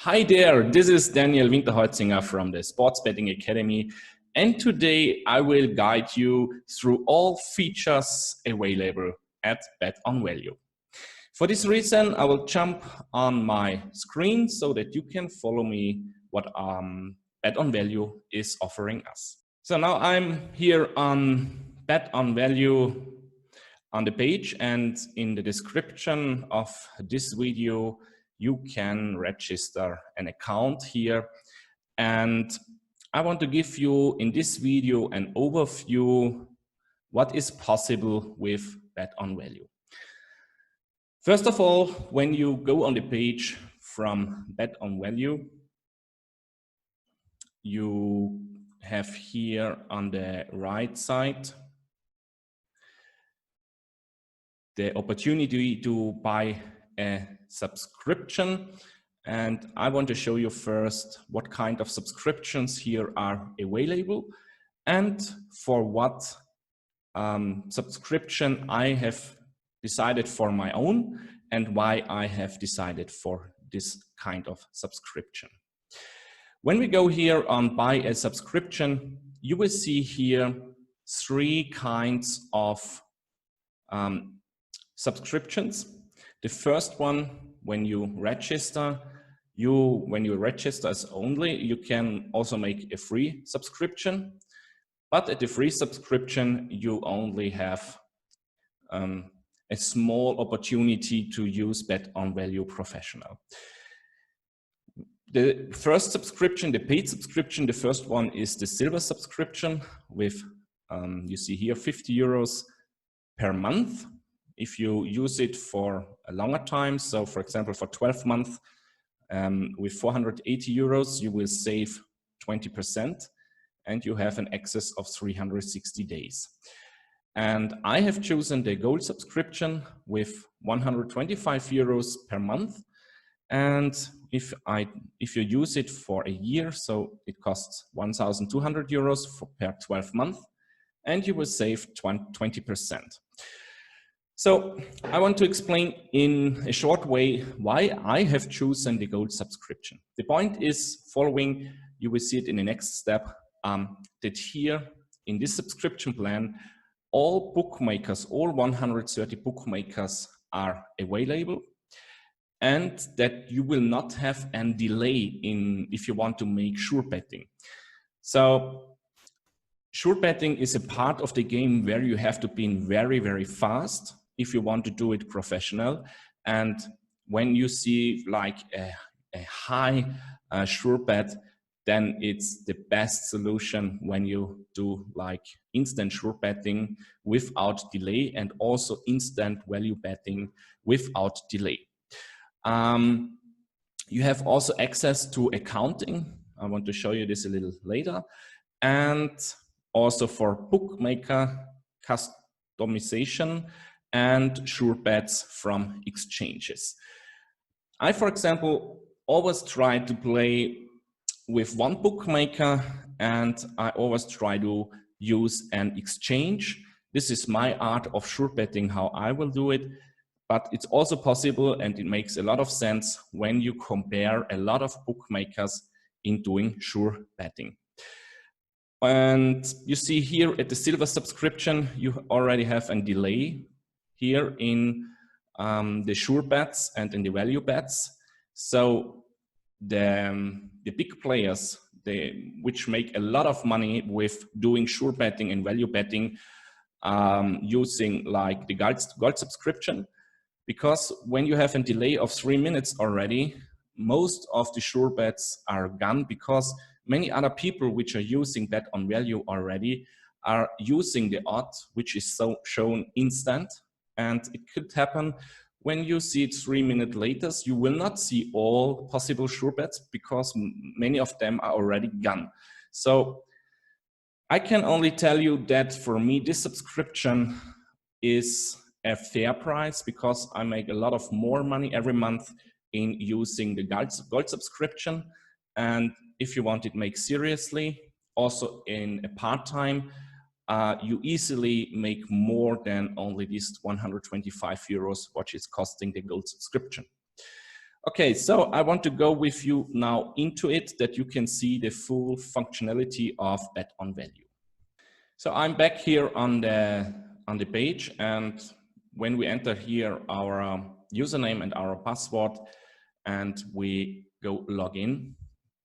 Hi there, this is Daniel Winterholzinger from the Sports Betting Academy, and today I will guide you through all features available at BetOnValue. For this reason, I will jump on my screen so that you can follow me what BetOnValue is offering us. So now I'm here on BetOnValue on the page, and in the description of this video you can register an account here, and I want to give you in this video an overview what is possible with BetOnValue. First of all, when you go on the page from BetOnValue, you have here on the right side the opportunity to buy a subscription, and I want to show you first what kind of subscriptions here are available and for what subscription I have decided for my own and why I have decided for this kind of subscription. When we go here on buy a subscription, you will see here three kinds of subscriptions. The first one, when you register as only, you can also make a free subscription. But at the free subscription, you only have a small opportunity to use BetOnValue Professional. The first subscription, the paid subscription, the first one is the silver subscription with, you see here, 50 euros per month. If you use it for a longer time, so for example, for 12 months with 480 euros, you will save 20% and you have an access of 360 days. And I have chosen the gold subscription with 125 euros per month. And if you use it for a year, so it costs 1,200 euros per 12 months, and you will save 20%. So I want to explain in a short way why I have chosen the gold subscription. The point is following, you will see it in the next step, that here in this subscription plan, all bookmakers, all 130 bookmakers are available, and that you will not have a delay if you want to make sure betting. So sure betting is a part of the game where you have to be very, very fast if you want to do it professional. And when you see like a high sure bet, then it's the best solution when you do like instant sure betting without delay and also instant value betting without delay. You have also access to accounting. I want to show you this a little later. And also for bookmaker customization and sure bets from exchanges. I, for example, always try to play with one bookmaker, and I always try to use an exchange. This is my art of sure betting, how I will do it, but it's also possible, and it makes a lot of sense when you compare a lot of bookmakers in doing sure betting. And you see here at the silver subscription, you already have a delay here in the sure bets and in the value bets. So the big players, which make a lot of money with doing sure betting and value betting, using like the gold subscription, because when you have a delay of 3 minutes already, most of the sure bets are gone, because many other people which are using BetOnValue already are using the odds, which is shown instant. And it could happen when you see it 3 minutes later, you will not see all possible sure bets because many of them are already gone. So I can only tell you that for me, this subscription is a fair price because I make a lot of more money every month in using the gold subscription. And if you want it make seriously, also in a part-time, you easily make more than only this 125 euros, which is costing the gold subscription. Okay, so I want to go with you now into it that you can see the full functionality of BetOnValue. So I'm back here on the page, and when we enter here our username and our password and we go log in,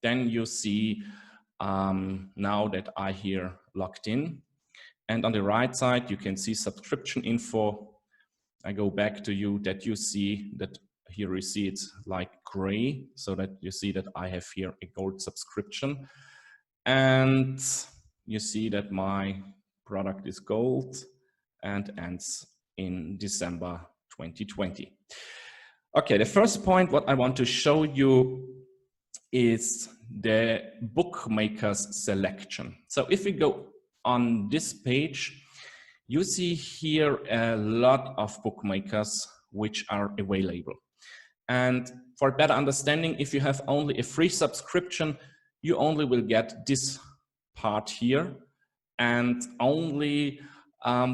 then you see now that I here logged in, and on the right side you can see subscription info. I go back to you that you see that here you see it's like gray, so that you see that I have here a gold subscription, and you see that my product is gold and ends in December 2020. Okay, the first point what I want to show you is the Bookmakers Selection. So if we go on this page, you see here a lot of bookmakers which are available. And for better understanding, if you have only a free subscription, you only will get this part here. And only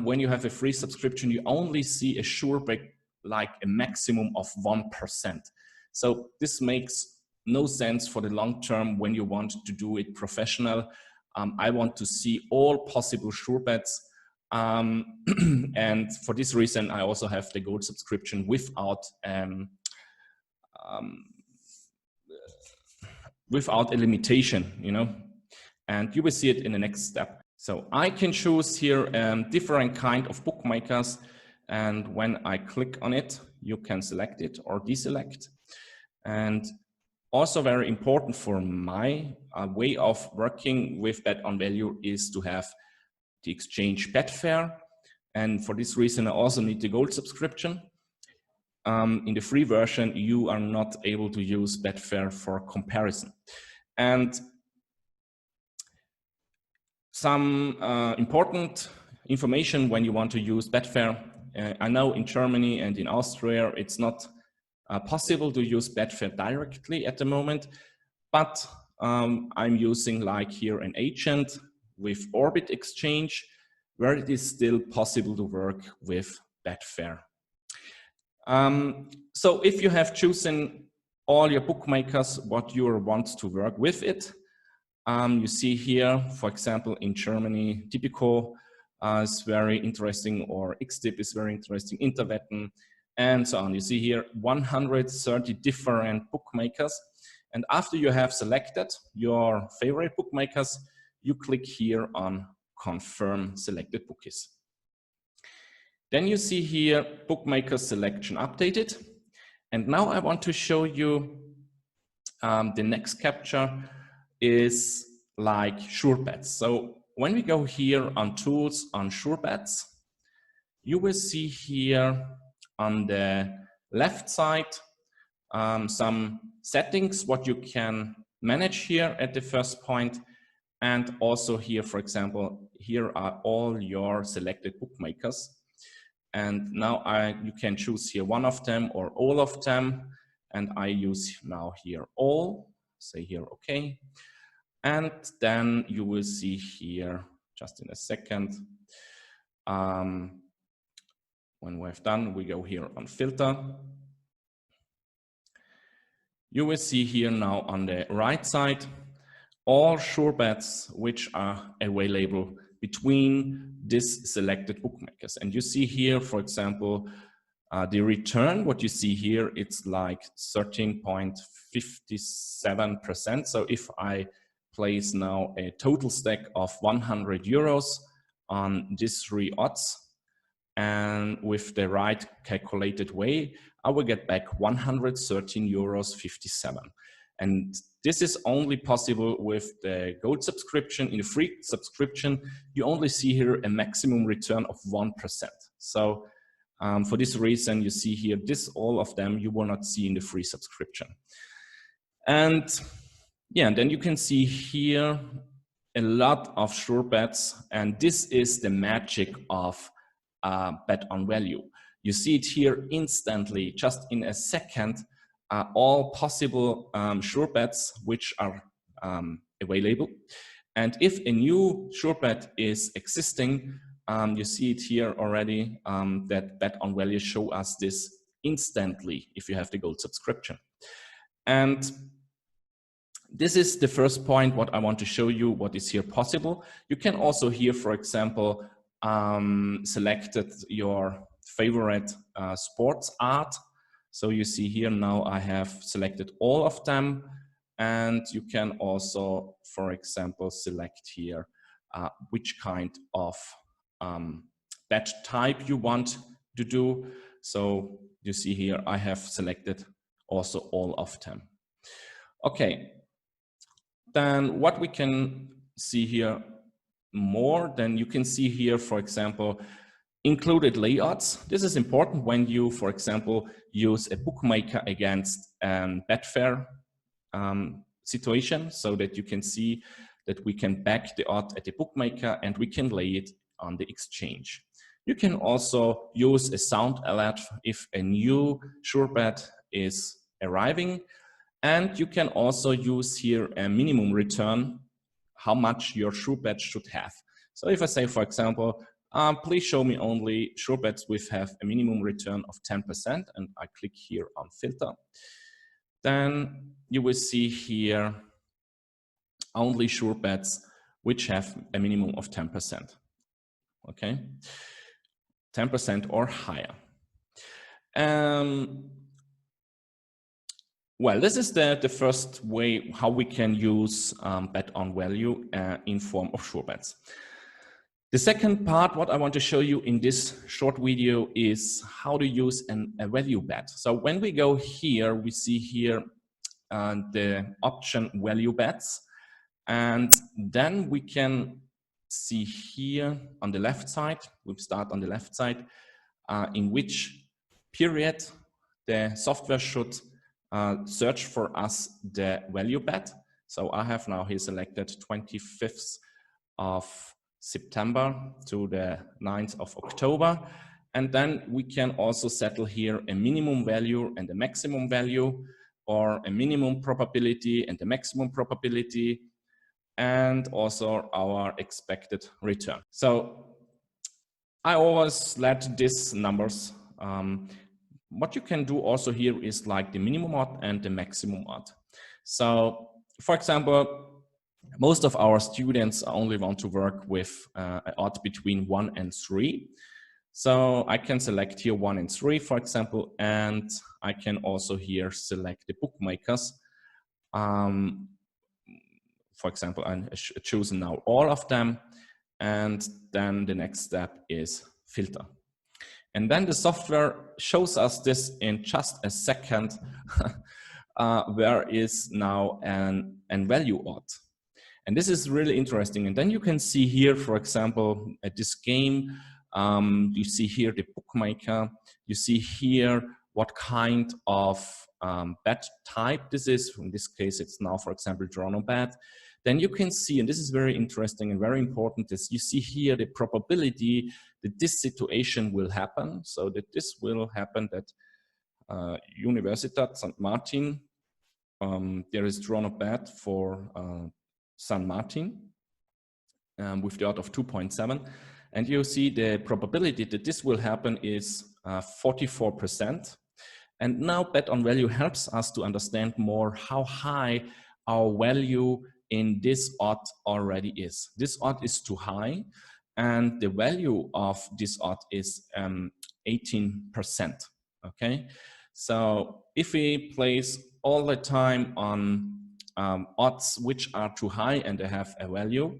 when you have a free subscription, you only see a sure bet like a maximum of 1%. So this makes no sense for the long term when you want to do it professional. I want to see all possible sure bets. And for this reason, I also have the gold subscription without a limitation, you know, and you will see it in the next step. So I can choose here different kind of bookmakers, and when I click on it, you can select it or deselect. And also very important for my way of working with BetOnValue is to have the exchange Betfair, and for this reason I also need the gold subscription. In the free version, you are not able to use Betfair for comparison. And some important information when you want to use Betfair. I know in Germany and in Austria, it's not possible to use Betfair directly at the moment, but I'm using like here an agent with Orbit Exchange, where it is still possible to work with Betfair. So if you have chosen all your bookmakers, what you want to work with it, you see here, for example, in Germany, Tipico is very interesting, or XTIP is very interesting, Interwetten, and so on. You see here 130 different bookmakers. And after you have selected your favorite bookmakers, you click here on Confirm Selected Bookies. Then you see here Bookmakers Selection updated. And now I want to show you the next capture is like sure bets. So when we go here on Tools on Sure Bets, you will see here on the left side some settings, what you can manage here at the first point. And also here, for example, here are all your selected bookmakers. And now you can choose here one of them or all of them. And I use now here all, say here, okay. And then you will see here, just in a second, when we've done, we go here on filter. You will see here now on the right side, all sure bets which are available between this selected bookmakers. And you see here, for example, the return, what you see here, it's like 13.57%. So if I place now a total stack of 100 euros on these three odds, and with the right calculated way, I will get back 113.57 euros. And this is only possible with the gold subscription. In the free subscription, you only see here a maximum return of 1%. So for this reason, you see here, all of them you will not see in the free subscription. And yeah, and then you can see here a lot of sure bets, and this is the magic of BetOnValue. You see it here instantly, just in a second, all possible sure bets which are available. And if a new sure bet is existing, you see it here already that BetOnValue show us this instantly if you have the gold subscription. And this is the first point what I want to show you what is here possible. You can also here, for example, selected your favorite sports art. So you see here now I have selected all of them, and you can also, for example, select here which kind of bet type you want to do. So you see here I have selected also all of them. Okay, then what we can see here more, then you can see here, for example, included layouts. This is important when you, for example, use a bookmaker against a Betfair situation, so that you can see that we can back the odd at the bookmaker and we can lay it on the exchange. You can also use a sound alert if a new sure bet is arriving, and you can also use here a minimum return, how much your sure bet should have. So if I say, for example, please show me only sure bets which have a minimum return of 10%, and I click here on filter, then you will see here only sure bets which have a minimum of 10%. Okay, 10% or higher. Well, this is the first way how we can use BetOnValue in form of sure bets. The second part, what I want to show you in this short video, is how to use a value bet. So when we go here, we see here the option value bets, and then we can see here on the left side, we start on the left side, in which period the software should search for us the value bet. So I have now here selected 25th of September to the 9th of October. And then we can also settle here a minimum value and a maximum value, or a minimum probability and a maximum probability, and also our expected return. So I always let these numbers. What you can do also here is like the minimum odd and the maximum odd. So for example, most of our students only want to work with an odd between 1 and 3. So I can select here 1 and 3, for example, and I can also here select the bookmakers. For example, I'm choosing now all of them, and then the next step is filter. And then the software shows us this in just a second, where is now an value odd. And this is really interesting. And then you can see here, for example, at this game, you see here the bookmaker, you see here what kind of bet type this is. In this case, it's now, for example, draw no bet. Then you can see, and this is very interesting and very important, is you see here the probability that this situation will happen. So that this will happen, that Universitat St. Martin, there is draw no bet for San Martin with the odd of 2.7, and you see the probability that this will happen is 44%. And now BetOnValue helps us to understand more how high our value in this odd already is. This odd is too high, and the value of this odd is 18%. Okay, so if we place all the time on odds which are too high and they have a value,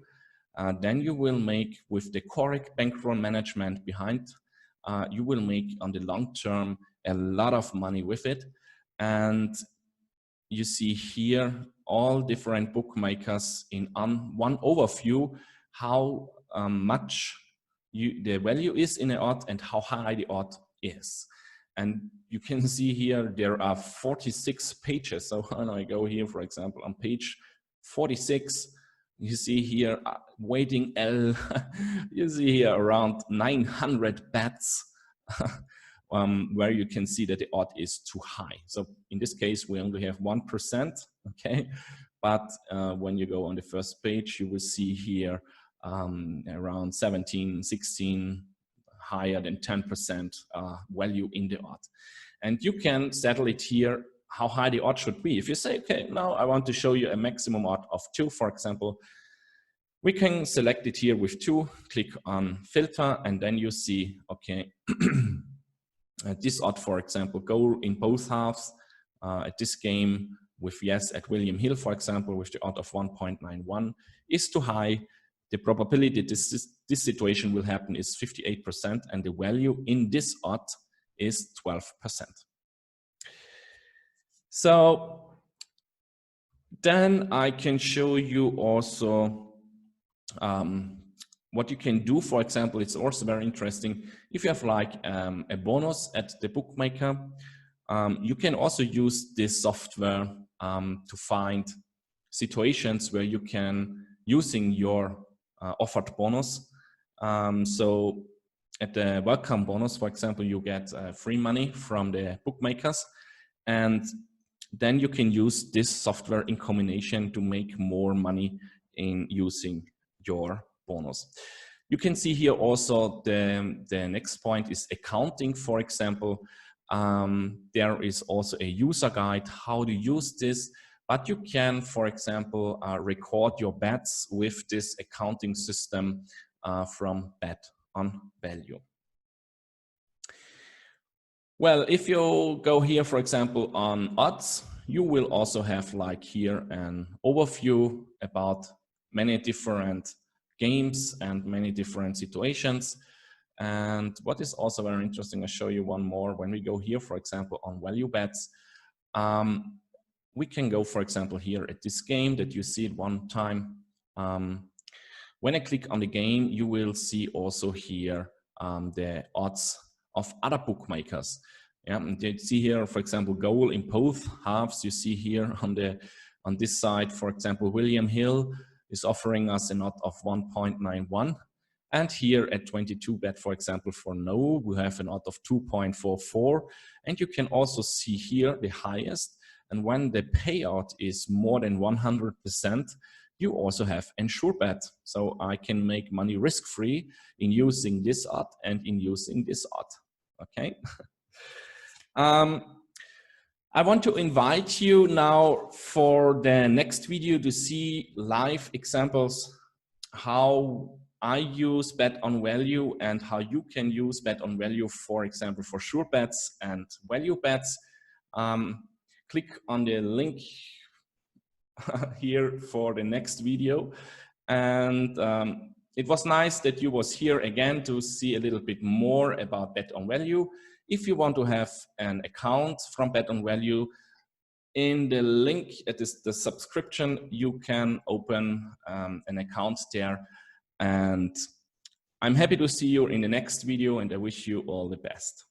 then you will make, with the correct bankroll management behind, you will make on the long term a lot of money with it. And you see here all different bookmakers in one overview, how much the value is in an odd and how high the odd is. And you can see here there are 46 pages. So when I go here, for example, on page 46, you see here weighting L, you see here around 900 bets where you can see that the odd is too high. So in this case, we only have 1%, okay? But when you go on the first page, you will see here around 17, 16, higher than 10% value in the odd. And you can settle it here how high the odds should be. If you say, okay, now I want to show you a maximum odd of 2, for example, we can select it here with 2, click on filter, and then you see, okay, this odd, for example, goal in both halves at this game with yes at William Hill, for example, with the odd of 1.91 is too high. The probability this situation will happen is 58%, and the value in this odd is 12%. So then I can show you also what you can do. For example, it's also very interesting if you have like a bonus at the bookmaker. You can also use this software to find situations where you can using your offered bonus. So at the welcome bonus, for example, you get free money from the bookmakers, and then you can use this software in combination to make more money in using your bonus. You can see here also the next point is accounting, for example. There is also a user guide how to use this, but you can, for example, record your bets with this accounting system from BetOnValue. Well, if you go here, for example, on odds, you will also have like here an overview about many different games and many different situations. And what is also very interesting, I'll show you one more. When we go here, for example, on value bets, we can go, for example, here at this game that you see at one time. When I click on the game, you will see also here the odds of other bookmakers. Yeah, and you see here, for example, goal in both halves. You see here on this side, for example, William Hill is offering us an odd of 1.91. And here at 22bet, for example, for no, we have an odd of 2.44. And you can also see here the highest. And when the payout is more than 100%, you also have ensure bet. So I can make money risk-free in using this odd and in using this odd. Okay. I want to invite you now for the next video to see live examples how I use BetOnValue and how you can use BetOnValue, for example, for sure bets and value bets. Click on the link here for the next video. And it was nice that you was here again to see a little bit more about BetOnValue. If you want to have an account from BetOnValue, in the link at the subscription, you can open an account there. And I'm happy to see you in the next video, and I wish you all the best.